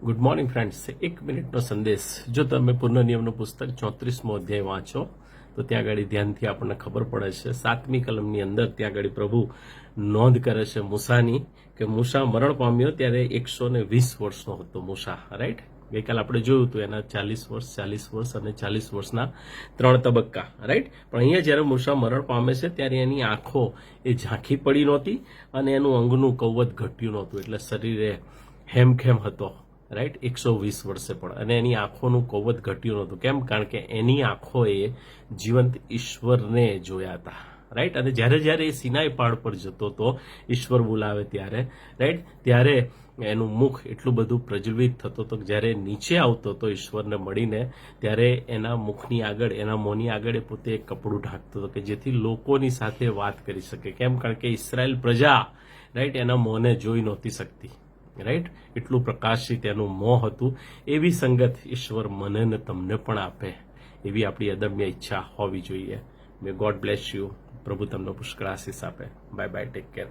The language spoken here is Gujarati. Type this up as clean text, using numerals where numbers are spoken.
Good morning friends. 1 મિનિટનો સંદેશ. જો તમે પુનઃનિયમનું પુસ્તક 34મો અધ્યાય વાંચો તો ત્યાં આગળ ધ્યાનથી આપણને ખબર પડે છે 7મી કલમની અંદર ત્યાં આગળ પ્રભુ નોંધ કરે છે મૂસાની કે મૂસા મરણ પામ્યો ત્યારે 120 વર્ષનો હતો મૂસા, રાઈટ. ગઈકાલે આપણે જોયું હતું એના 40 વર્ષ 40 વર્ષ અને 40 વર્ષના 3 તબક્કા, રાઈટ. પણ અહીંયા જ્યારે મૂસા મરણ પામે છે ત્યારે એની આંખો એ ઝાંખી પડી નહોતી અને એનું અંગનું કવચ ઘટ્યું નહોતું, એટલે શરીરે હેમખેમ હતો, રાઈટ. 120 વર્ષે પણ, અને એની આંખોનું કવચ ઘટ્યું નહોતું. કેમ? કારણ કે એની આંખોએ જીવંત ઈશ્વરને જોયા હતા, રાઈટ. અને જ્યારે જ્યારે એ સિનાઈ પહાડ પર જતો હતો, ઈશ્વર બોલાવે ત્યારે, રાઈટ, ત્યારે એનું મુખ એટલું બધું પ્રજ્વલિત થતો હતો કે જ્યારે નીચે આવતો હતો ઈશ્વરને મળીને ત્યારે એના મુખની આગળ, એના મોંની આગળ એ પોતે એક કપડું ઢાંકતો હતો કે જેથી લોકોની સાથે વાત કરી શકે. કેમ? કારણ કે ઇસરાયેલ પ્રજા, રાઈટ, એના મોંને જોઈ નહોતી શકતી, રાઈટ. એટલું પ્રકાશિત એનું મોં હતું. એવી સંગત ઈશ્વર મને ને તમને પણ આપે, એવી આપણી અદમ્ય ઈચ્છા હોવી જોઈએ. મે ગોડ બ્લેસ યુ. પ્રભુ તમને પુષ્કળ આશીષ આપે. Bye bye, take care.